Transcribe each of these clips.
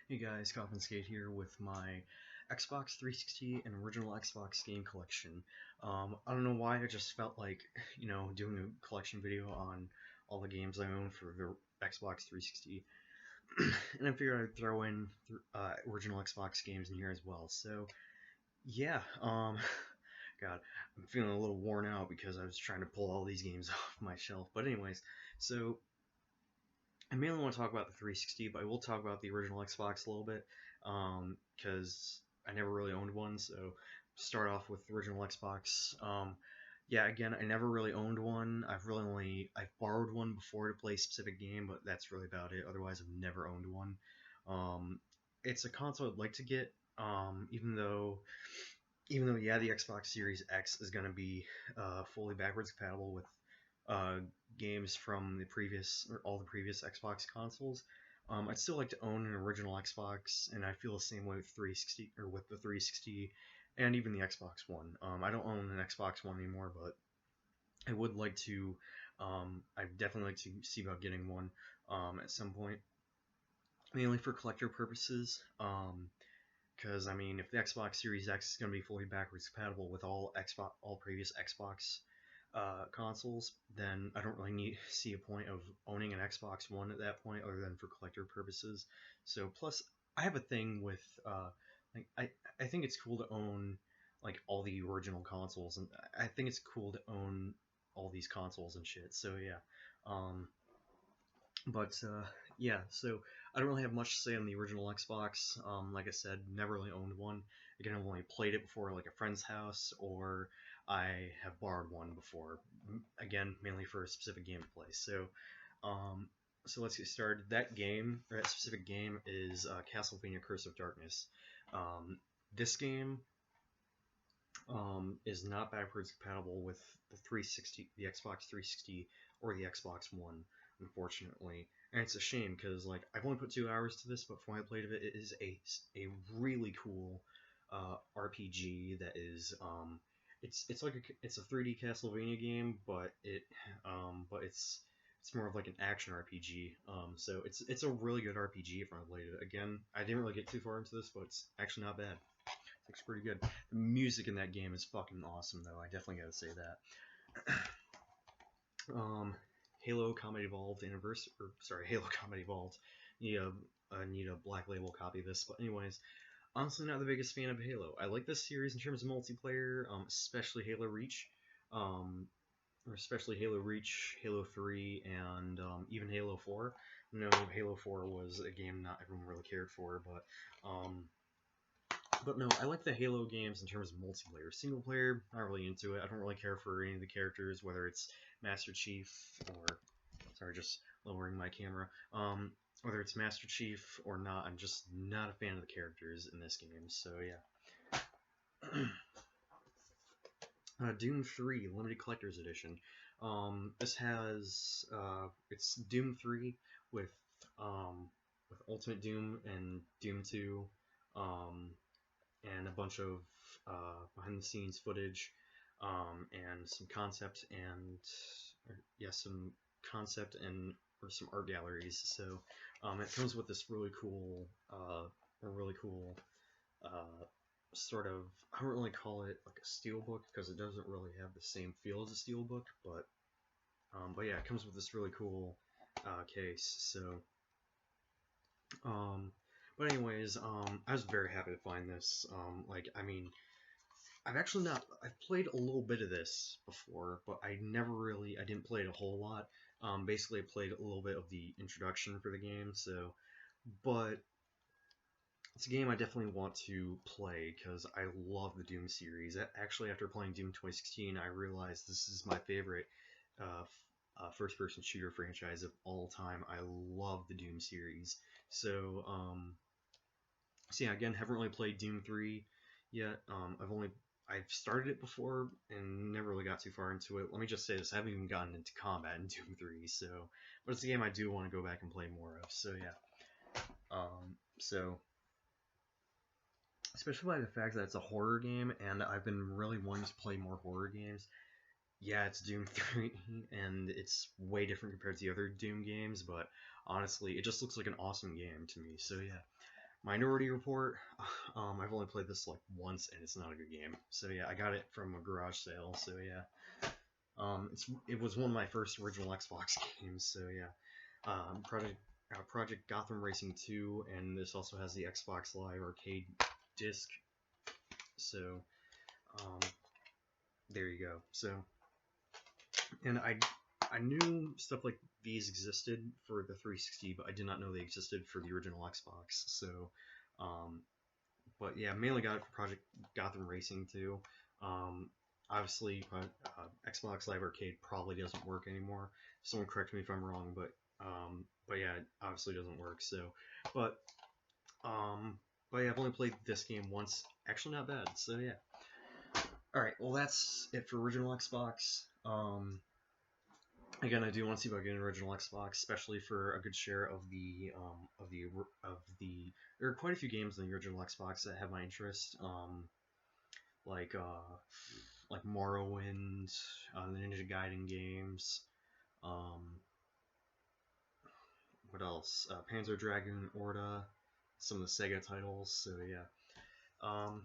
Hey guys, CoffinSkate here with my Xbox 360 and original Xbox game collection. I don't know why, I just felt like, doing a collection video on all the games I own for the Xbox 360. And I figured I'd throw in original Xbox games in here as well. So, yeah, God, I'm feeling a little worn out because I was trying to pull all these games off my shelf. But anyways, so I mainly want to talk about the 360, but I will talk about the original Xbox a little bit, because I never really owned one. So start off with the original Xbox. Yeah, again, I never really owned one. I've borrowed one before to play a specific game, but that's really about it. Otherwise, I've never owned one. Um, it's a console I'd like to get, even though yeah, the Xbox Series X is going to be fully backwards compatible with uh, games from the previous or all the previous Xbox consoles. I'd still like to own an original Xbox, and I feel the same way with 360 or with the 360, and even the Xbox One. I don't own an Xbox One anymore, but I would like to. I'd definitely like to see about getting one at some point, mainly for collector purposes. Because I mean, if the Xbox Series X is going to be fully backwards compatible with all previous Xbox consoles, then I don't really see a point of owning an Xbox One at that point, other than for collector purposes. So plus, I have a thing with like I think it's cool to own like all the original consoles, and I think it's cool to own all these consoles and shit. So yeah, um, but yeah, so I don't really have much to say on the original Xbox. Like I said, never really owned one. Again, I've only played it before, like a friend's house, or I have borrowed one before. Again, mainly for a specific game to play. Um, so let's get started. That specific game, is Castlevania: Curse of Darkness. Um, this game is not backwards compatible with the 360, the Xbox 360, or the Xbox One, unfortunately. And it's a shame because like I've only put 2 hours to this, but from what I played of it, it is a really cool RPG that is it's like it's a 3D Castlevania game, but it's more of like an action RPG. So it's a really good RPG if I played it. Again, I didn't really get too far into this, but it's actually not bad. Looks pretty good. The music in that game is fucking awesome, though. I definitely gotta say that. um, Halo Combat Evolved Anniversary, or sorry, Halo Combat Evolved. Need a need a black label copy of this, but anyways, honestly, not the biggest fan of Halo. I like this series in terms of multiplayer, especially Halo Reach, um, or especially Halo Reach, Halo 3, and even Halo 4. No, Halo 4 was a game not everyone really cared for, but no, I like the Halo games in terms of multiplayer. Single player, not really into it. I don't really care for any of the characters, whether it's Master Chief or, sorry, just lowering my camera. Whether it's Master Chief or not, I'm just not a fan of the characters in this game. So yeah. Doom 3 Limited Collector's Edition. This has it's Doom 3 with Ultimate Doom and Doom 2. Um, and a bunch of behind the scenes footage, and some concept and some concept and or some art galleries. So it comes with this really cool sort of, I don't really call it like a steelbook because it doesn't really have the same feel as a steelbook, but yeah, it comes with this really cool case. So um, but anyways, I was very happy to find this. I mean, I've played a little bit of this before, but I didn't play it a whole lot. Basically, I played a little bit of the introduction for the game, but it's a game I definitely want to play because I love the Doom series. Actually, after playing Doom 2016, I realized this is my favorite first-person shooter franchise of all time. I love the Doom series. So yeah, again, haven't really played Doom 3 yet. I've started it before and never really got too far into it. Let me just say this: I haven't even gotten into combat in Doom 3. But it's a game I do want to go back and play more of. So yeah, so especially by the fact that it's a horror game, and I've been really wanting to play more horror games. Yeah, it's Doom 3, and it's way different compared to the other Doom games, but honestly, it just looks like an awesome game to me. So yeah. Minority Report. I've only played this like once, and it's not a good game. So yeah, I got it from a garage sale. So yeah, it was one of my first original Xbox games. So yeah, Project Gotham Racing 2, and this also has the Xbox Live Arcade disc. So um, there you go. So and I knew stuff like these existed for the 360, but I did not know they existed for the original Xbox. So um, but yeah, mainly got it for Project Gotham Racing 2. Um, obviously, Xbox Live Arcade probably doesn't work anymore. Someone correct me if I'm wrong, but yeah, it obviously doesn't work. So, but um, but yeah, I've only played this game once. Actually, not bad. So yeah. All right, well that's it for original Xbox. Again, I do want to see about getting an original Xbox, especially for a good share of the. There are quite a few games on the original Xbox that have my interest. Like like Morrowind, the Ninja Gaiden games. Um, what else? Panzer Dragoon, Orta, some of the Sega titles. So yeah. Um,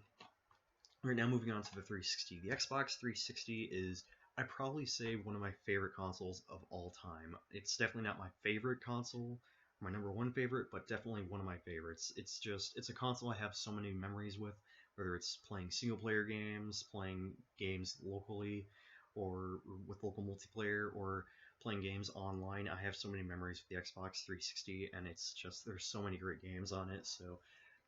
right now, moving on to the 360. The Xbox 360 is, I probably say, one of my favorite consoles of all time. It's definitely not my favorite console, my number one favorite, but definitely one of my favorites. It's a console I have so many memories with, whether it's playing single player games, playing games locally, or with local multiplayer, or playing games online. I have so many memories with the Xbox 360, and it's just, there's so many great games on it. So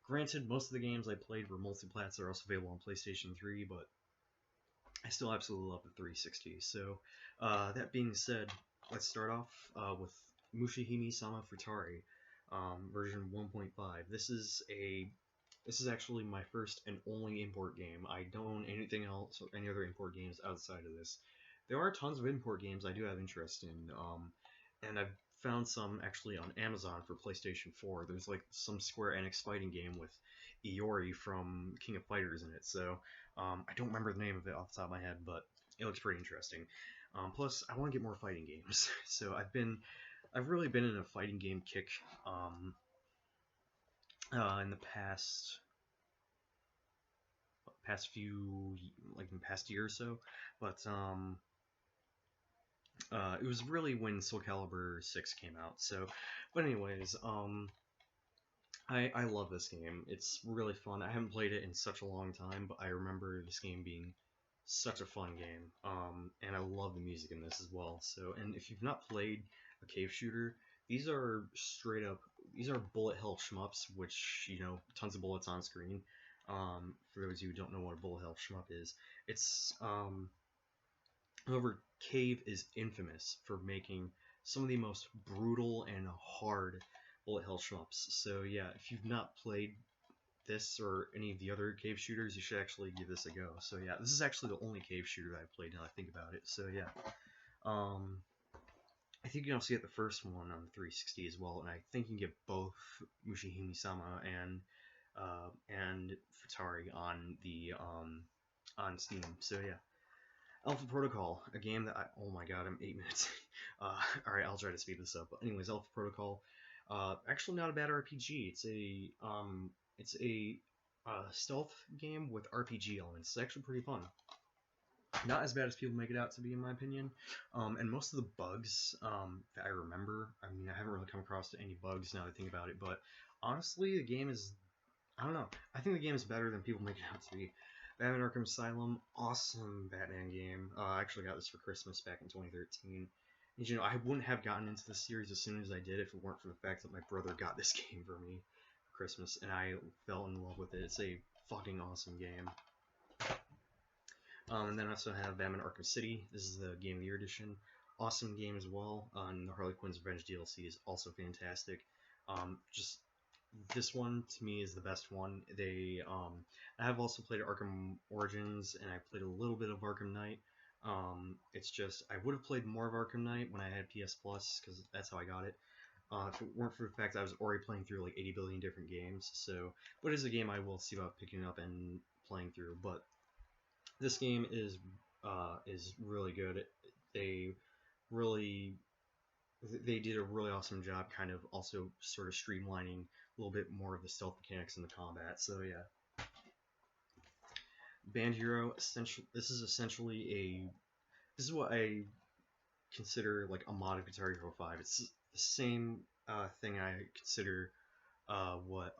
granted, most of the games I played were multiplats that are also available on PlayStation 3, but I still absolutely love the 360. So, that being said, let's start off with Mushihime Sama Futari, version 1.5. This is actually my first and only import game. I don't own anything else or any other import games outside of this. There are tons of import games I do have interest in, and I've found some actually on Amazon for PlayStation 4. There's like some Square Enix fighting game with Iori from King of Fighters in it. So I don't remember the name of it off the top of my head, but it looks pretty interesting. Plus, I want to get more fighting games. So I've really been in a fighting game kick in the in the past year or so. But it was really when Soul Calibur 6 came out. So, but anyways, I love this game. It's really fun. I haven't played it in such a long time, but I remember this game being such a fun game. And I love the music in this as well. So, and if you've not played a cave shooter, these are straight up, these are bullet hell shmups, which, tons of bullets on screen. For those of you who don't know what a bullet hell shmup is, it's, however, Cave is infamous for making some of the most brutal and hard bullet hell shmups. So yeah, if you've not played this or any of the other cave shooters, you should actually give this a go. So yeah, this is actually the only cave shooter that I've played now I think about it. So yeah, I think you can also get the first one on the 360 as well, and I think you can get both Mushihime-sama and Futari on the on Steam. So yeah. Alpha Protocol, a game that oh my god, I'm 8 minutes. Alright, I'll try to speed this up. But anyways, Alpha Protocol, actually not a bad RPG. It's a stealth game with RPG elements. It's actually pretty fun. Not as bad as people make it out to be, in my opinion. And most of the bugs that I remember, I mean, I haven't really come across any bugs now that I think about it, but honestly, the game is, I don't know. I think the game is better than people make it out to be. Batman Arkham Asylum, awesome Batman game. I actually got this for Christmas back in 2013. And, I wouldn't have gotten into the series as soon as I did if it weren't for the fact that my brother got this game for me for Christmas, and I fell in love with it. It's a fucking awesome game. And then I also have Batman Arkham City. This is the Game of the Year edition. Awesome game as well. And the Harley Quinn's Revenge DLC is also fantastic. Just this one to me is the best one. I have also played Arkham Origins, and I played a little bit of Arkham Knight. It's just I would have played more of Arkham Knight when I had PS Plus because that's how I got it. If it weren't for the fact that I was already playing through like 80 billion different games, but it is a game I will see about picking up and playing through. But this game is really good. They really they did a really awesome job kind of also sort of streamlining little bit more of the stealth mechanics in the combat. So yeah, Band Hero. Essentially, this is what I consider like a mod of Guitar Hero 5. It's the same thing I consider what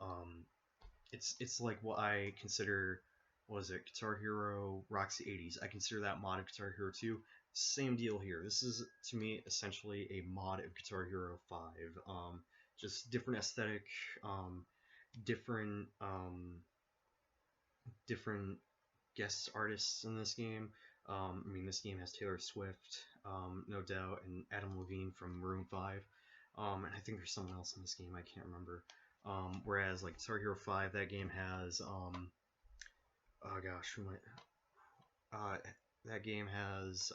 it's like what I consider, what is it, Guitar Hero Roxy 80s. I consider that mod of Guitar Hero 2. Same deal here. This is to me essentially a mod of Guitar Hero 5. Just different aesthetic, different different guest artists in this game. I mean, this game has Taylor Swift, no doubt, and Adam Levine from Maroon 5. And I think there's someone else in this game, I can't remember. Whereas, like, Guitar Hero 5, that game has, oh gosh, who might, that game has,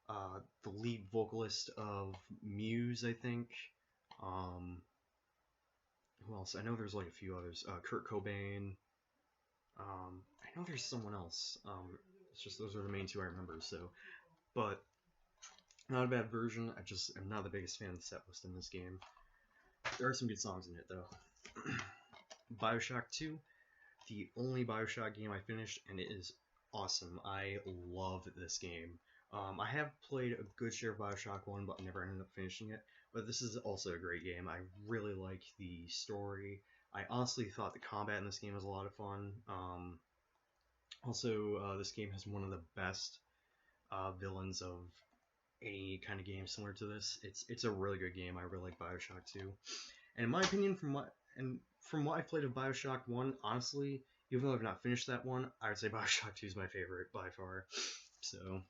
the lead vocalist of Muse, I think. Who else? I know there's, like, a few others. Kurt Cobain. I know there's someone else. It's just those are the main two I remember. So, but not a bad version. I just am not the biggest fan of the set list in this game. There are some good songs in it though. BioShock 2, the only BioShock game I finished, and it is awesome. I love this game. I have played a good share of BioShock 1, but I never ended up finishing it. But this is also a great game. I really like the story. I honestly thought the combat in this game was a lot of fun. Also, this game has one of the best villains of any kind of game similar to this. It's a really good game. I really like BioShock 2. And in my opinion, from what I've played of BioShock 1, honestly, even though I've not finished that one, I would say BioShock 2 is my favorite by far. So,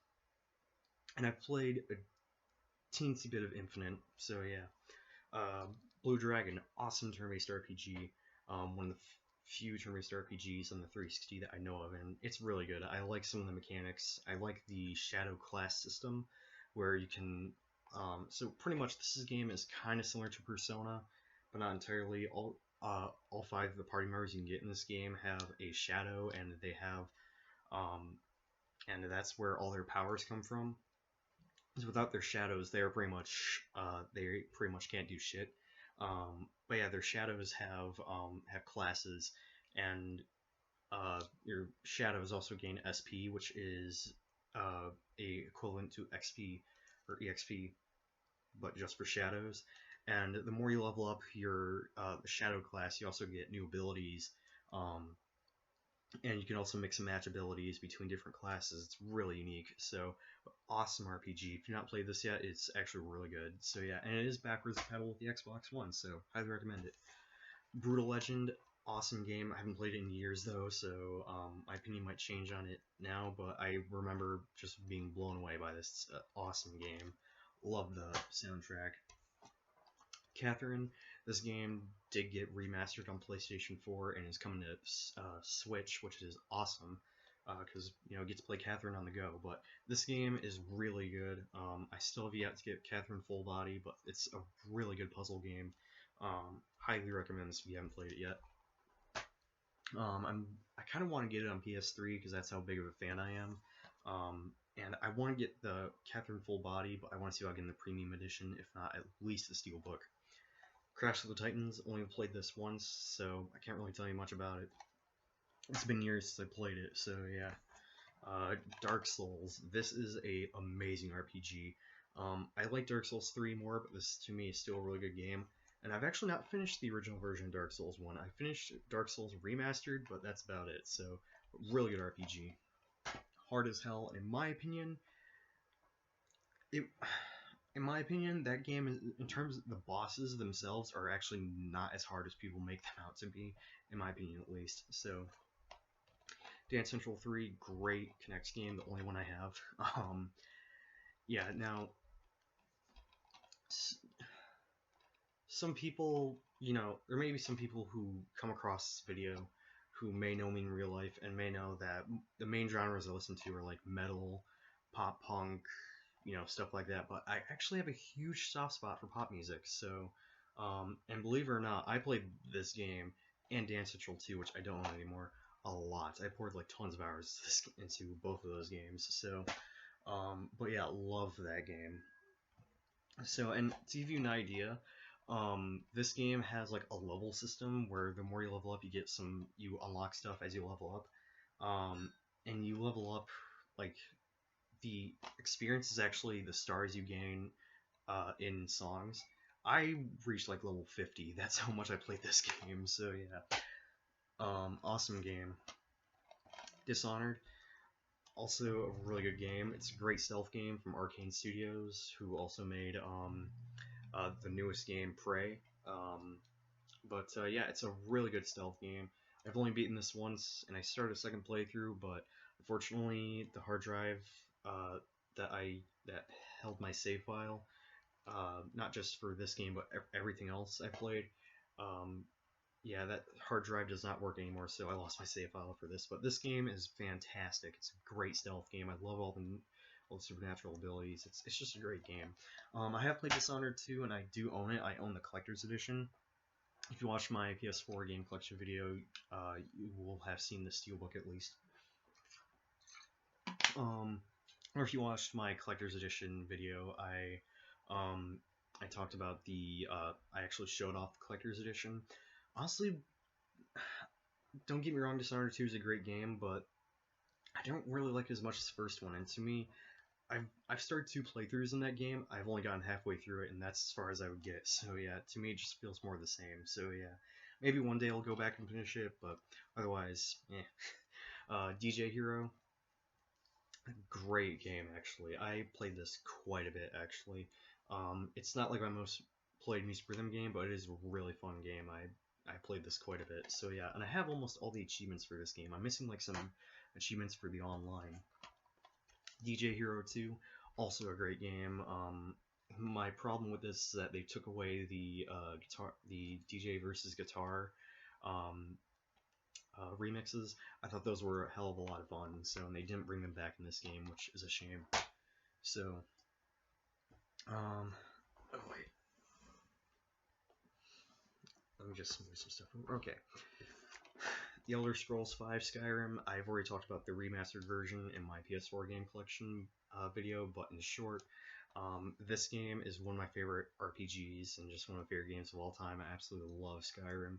and I've played a teensy bit of Infinite. So yeah, Blue Dragon, awesome turn-based RPG. One of the few turn-based RPGs on the 360 that I know of, and it's really good. I like some of the mechanics. I like the Shadow class system, where you can. So pretty much this game is kind of similar to Persona, but not entirely. All 5 of the party members you can get in this game have a shadow, and they have, and that's where all their powers come from. Because without their shadows, they pretty much can't do shit. But yeah, their shadows have classes, and your shadows also gain SP, which is a equivalent to XP or EXP, but just for shadows. And the more you level up your shadow class, you also get new abilities, and you can also mix and match abilities between different classes. It's really unique. So awesome RPG. If you've not played this yet, it's actually really good. So yeah, and it is backwards compatible with the Xbox One, so highly recommend it. Brutal Legend, awesome game. I haven't played it in years though, so my opinion might change on it now, but I remember just being blown away by this awesome game. Love the soundtrack. Catherine, this game did get remastered on PlayStation 4 and is coming to Switch, which is awesome because you get to play Catherine on the go. But this game is really good. I still have yet to get Catherine Full Body, but it's a really good puzzle game. Highly recommend this if you haven't played it yet. I kind of want to get it on PS3 because that's how big of a fan I am. And I want to get the Catherine Full Body, but I want to see if I get the premium edition, if not at least the Steelbook. Crash of the Titans, only played this once, so I can't really tell you much about it. It's been years since I played it, so yeah. Dark Souls, this is a amazing RPG. I like Dark Souls 3 more, but this to me is still a really good game. And I've actually not finished the original version of Dark Souls 1. I finished Dark Souls Remastered, but that's about it. So, really good RPG. Hard as hell, in my opinion. In my opinion, that game, in terms of the bosses themselves, are actually not as hard as people make them out to be, in my opinion at least. So, Dance Central 3, great Connect game, the only one I have. Yeah, now, some people, there may be some people who come across this video who may know me in real life and may know that the main genres I listen to are like metal, pop punk, stuff like that. But I actually have a huge soft spot for pop music. So, and believe it or not, I played this game and Dance Central 2, which I don't own anymore, a lot. I poured like tons of hours into both of those games. So, but yeah, love that game. So, and to give you an idea, This game has like a level system where the more you level up, you unlock stuff as you level up. And you level up like the experience is actually the stars you gain in songs. I reached like level 50. That's how much I played this game. So yeah, awesome game. Dishonored, also a really good game. It's a great stealth game from Arcane Studios, who also made the newest game, Prey. But yeah, it's a really good stealth game. I've only beaten this once, and I started a second playthrough, but unfortunately, the hard drive uh, that held my save file, not just for this game, but everything else I played, um, yeah, that hard drive does not work anymore, so I lost my save file for this. But this game is fantastic. It's a great stealth game. I love all the supernatural abilities. It's just a great game. I have played Dishonored 2, and I do own it. I own the collector's edition. If you watch my PS4 game collection video, you will have seen the steelbook at least. Or if you watched my collector's edition video, I talked about I actually showed off the collector's edition. Honestly, don't get me wrong, Dishonored 2 is a great game, but I don't really like it as much as the first one. And to me, I've started 2 playthroughs in that game. I've only gotten halfway through it, and that's as far as I would get. So yeah, to me, it just feels more the same. So yeah, maybe one day I'll go back and finish it, but otherwise, yeah. DJ Hero, great game actually. I played this quite a bit actually. It's not like my most played music rhythm game, but it is a really fun game. I played this quite a bit. So yeah, and I have almost all the achievements for this game. I'm missing like some achievements for the online. DJ Hero 2, also a great game. My problem with this is that they took away the DJ versus guitar um, remixes. I thought those were a hell of a lot of fun, so and they didn't bring them back in this game, which is a shame. So, oh wait, let me just move some stuff over. Okay. The Elder Scrolls V Skyrim, I've already talked about the remastered version in my PS4 game collection video, but in short, this game is one of my favorite RPGs and just one of my favorite games of all time. I absolutely love Skyrim.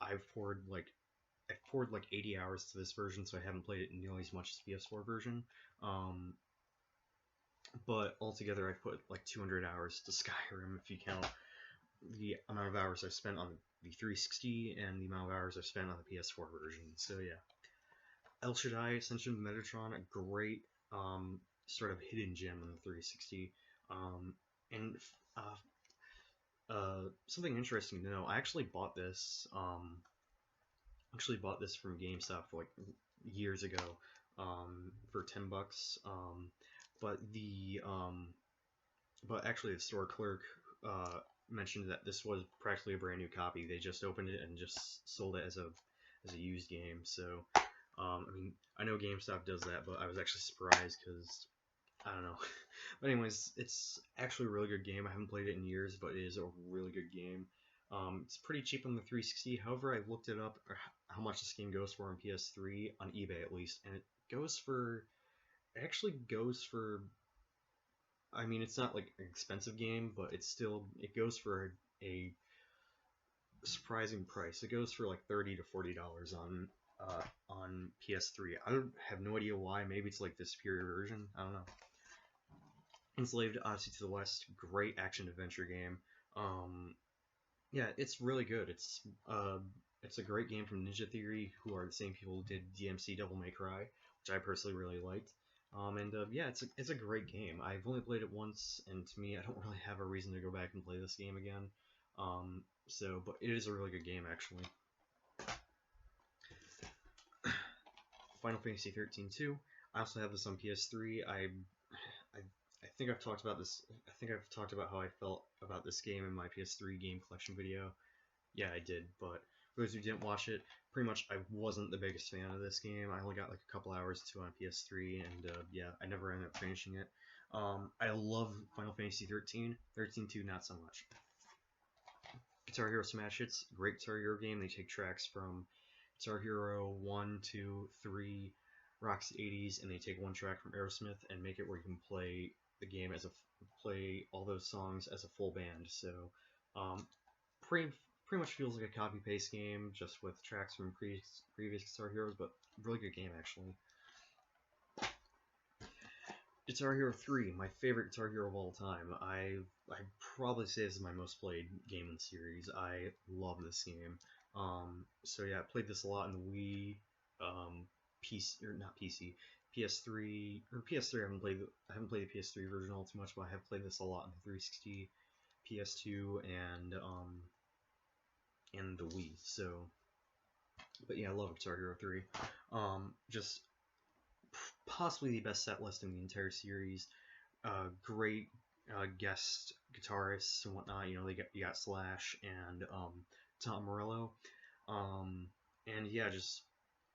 I've poured like 80 hours to this version, so I haven't played it nearly as much as the PS4 version. Um, but altogether, I've put like 200 hours to Skyrim if you count the amount of hours I've spent on the 360 and the amount of hours I've spent on the PS4 version. So yeah, El Shaddai Ascension of Metatron, a great sort of hidden gem on the 360. And something interesting to know, I actually bought this from GameStop for like years ago for $10. But but actually the store clerk mentioned that this was practically a brand new copy. They just opened it and just sold it as a used game. So I mean, I know GameStop does that, but I was actually surprised because I don't know. But anyways, it's actually a really good game. I haven't played it in years, but it is a really good game. It's pretty cheap on the 360. However, I looked it up how much this game goes for on PS3 on eBay at least, and it actually goes for. I mean, it's not like an expensive game, but it goes for a surprising price. It goes for like $30 to $40 on PS3. I don't have no idea why. Maybe it's like the superior version. I don't know. Enslaved Odyssey to the West, great action adventure game. Yeah, it's really good. It's a great game from Ninja Theory, who are the same people who did DMC Devil May Cry, which I personally really liked. Yeah, it's a great game. I've only played it once, and to me, I don't really have a reason to go back and play this game again. But it is a really good game actually. Final Fantasy 13 2. I also have this on PS3. I think I've talked about this. I think I've talked about how I felt about this game in my PS3 game collection video. Yeah, I did. But for those who didn't watch it, pretty much I wasn't the biggest fan of this game. I only got like a couple hours to on PS3, and yeah, I never ended up finishing it. I love Final Fantasy 13. 13-2, not so much. Guitar Hero Smash Hits, great Guitar Hero game. They take tracks from Guitar Hero 1, 2, 3, Rock's 80s, and they take one track from Aerosmith and make it where you can play the game play all those songs as a full band. So pretty much feels like a copy paste game, just with tracks from previous Guitar Heroes, but really good game actually. Guitar Hero 3, my favorite Guitar Hero of all time. I probably say this is my most played game in the series. I love this game. So yeah, I played this a lot in the Wii, PC or not PC, PS3 or PS3. I haven't played the PS3 version all too much, but I have played this a lot in the 360, PS2, and the Wii. So, but yeah, I love Guitar Hero 3. Just possibly the best set list in the entire series. Great guest guitarists and whatnot. You know, you got Slash and Tom Morello, and yeah, just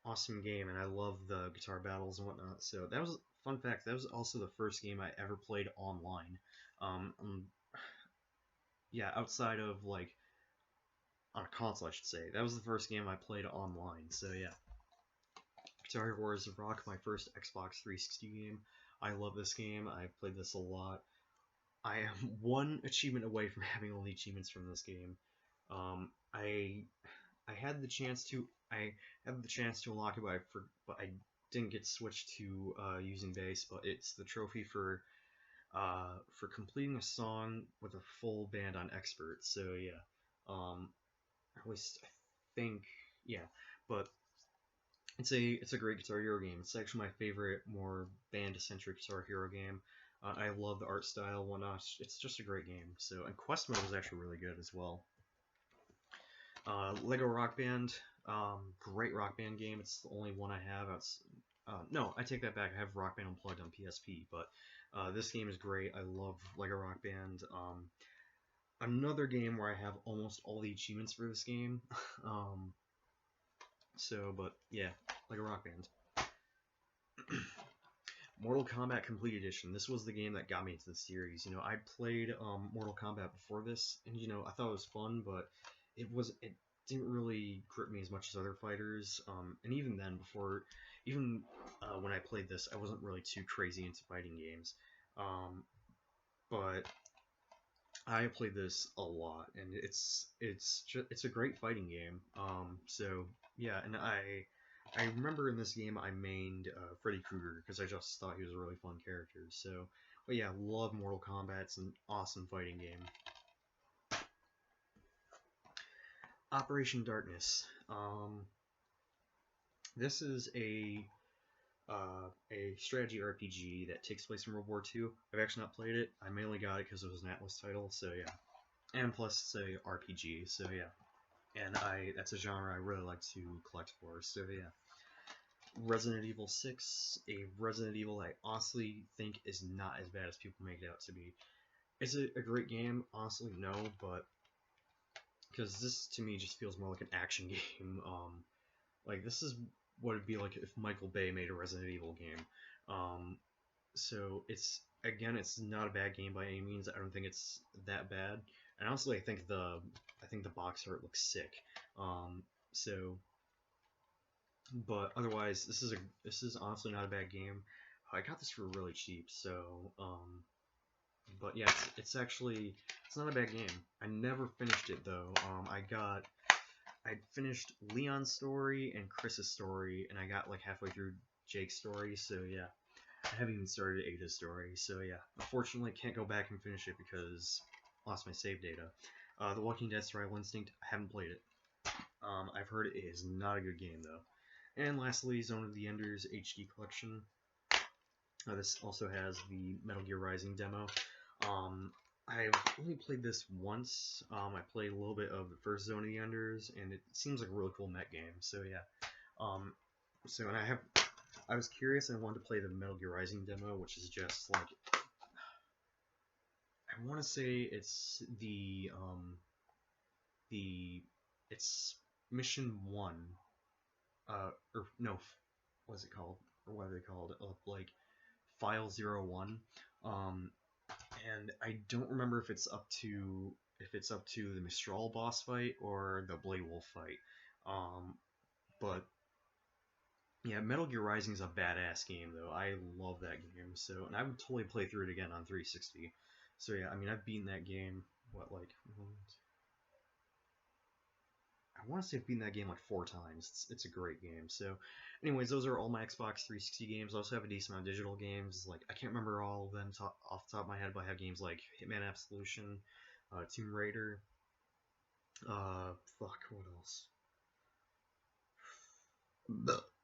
awesome game. And I love the guitar battles and whatnot. So that was fun fact. That was also the first game I ever played online. Um, yeah, outside of like on a console, I should say. That was the first game I played online. So yeah, Guitar Hero Wars Rock, my first Xbox 360 game. I love this game. I've played this a lot. I am one achievement away from having all the achievements from this game. Um, I I had the chance to unlock it, but I didn't get switched to using bass. But it's the trophy for completing a song with a full band on expert. So yeah, at least I think yeah. But it's a great Guitar Hero game. It's actually my favorite, more band-centric Guitar Hero game. I love the art style, whatnot. It's just a great game. So, and Quest mode is actually really good as well. Lego Rock Band, great Rock Band game. It's the only one I have. No, I take that back. I have Rock Band Unplugged on PSP, but this game is great. I love Lego Rock Band. Another game where I have almost all the achievements for this game. But yeah, Lego Rock Band. Mortal Kombat Complete Edition. This was the game that got me into the series. You know, I played Mortal Kombat before this, and you know, I thought it was fun, but it didn't really grip me as much as other fighters. And even then, when I played this, I wasn't really too crazy into fighting games. But I played this a lot, and it's a great fighting game. So yeah, and I remember in this game I mained Freddy Krueger because I just thought he was a really fun character. So, but yeah, love Mortal Kombat. It's an awesome fighting game. Operation Darkness. This is a strategy RPG that takes place in World War II. I've actually not played it. I mainly got it because it was an Atlas title. So yeah, and plus it's a RPG. So yeah, and that's a genre I really like to collect for. So yeah. Resident Evil 6, a Resident Evil I honestly think is not as bad as people make it out to be. Is it a great game? Honestly, no, but because this to me just feels more like an action game. Like this is what it'd be like if Michael Bay made a Resident Evil game. So it's not a bad game by any means. I don't think it's that bad. And honestly, I think the box art looks sick. So but otherwise, this is honestly not a bad game. I got this for really cheap, so but yeah, it's not a bad game. I never finished it though. I finished Leon's story and Chris's story, and I got like halfway through Jake's story. So yeah, I haven't even started Ada's story. So yeah, unfortunately, can't go back and finish it because I lost my save data. The Walking Dead Survival Instinct, I haven't played it. I've heard it is not a good game though. And lastly, Zone of the Enders HD Collection. This also has the Metal Gear Rising demo. I've only played this once. I played a little bit of the first Zone of the Enders, and it seems like a really cool mech game. So yeah. And I was curious and I wanted to play the Metal Gear Rising demo, which is just like I want to say it's mission 1. Or no, what's it called? Or what are they called? Like File 01. And I don't remember if it's up to the Mistral boss fight or the Blade Wolf fight. But yeah, Metal Gear Rising is a badass game though. I love that game. So, and I would totally play through it again on 360. So yeah, I mean I've beaten that game. What like want to say I've beaten that game like 4 times. It's a great game. So, anyways, those are all my Xbox 360 games. I also have a decent amount of digital games. Like I can't remember all of them off the top of my head, but I have games like Hitman Absolution, Tomb Raider. Fuck, what else?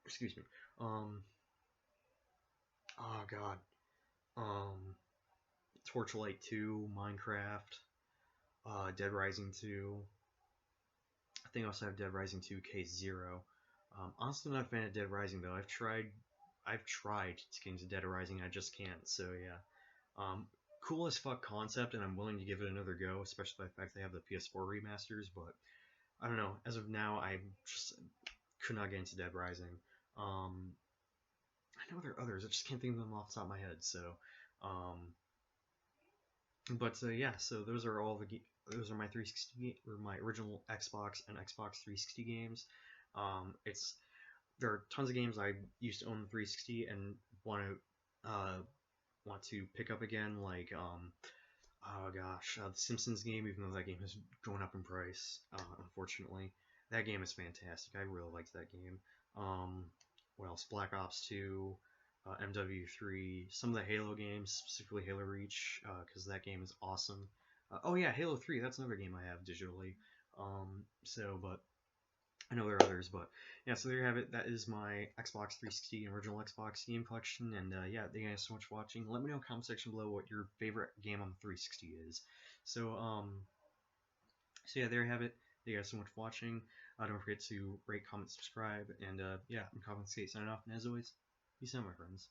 Excuse me. Um, oh god. Um, Torchlight 2, Minecraft, Dead Rising 2. I think I also have Dead Rising 2 Case Zero. Honestly, not a fan of Dead Rising though. I've tried to get into Dead Rising, I just can't. So yeah, cool as fuck concept, and I'm willing to give it another go, especially by the fact they have the PS4 remasters. But I don't know. As of now, I just could not get into Dead Rising. Um, I know there are others. I just can't think of them off the top of my head. So, um, but yeah. So those are my 360 or my original Xbox and Xbox 360 games. It's There are tons of games I used to own the 360 and want to pick up again, like oh gosh, the Simpsons game. Even though that game has gone up in price, unfortunately, that game is fantastic. I really liked that game. Um, what else? Black Ops 2, MW3, some of the Halo games, specifically Halo Reach, because that game is awesome. Oh yeah, Halo 3. That's another game I have digitally. But I know there are others, but yeah, so there you have it. That is my Xbox 360 and original Xbox game collection. And yeah, thank you guys so much for watching. Let me know in the comment section below what your favorite game on the 360 is. So, so yeah, there you have it. Thank you guys so much for watching. Don't forget to rate, comment, subscribe, and yeah, I'm CoffinSkate signing off. And as always, peace out, my friends.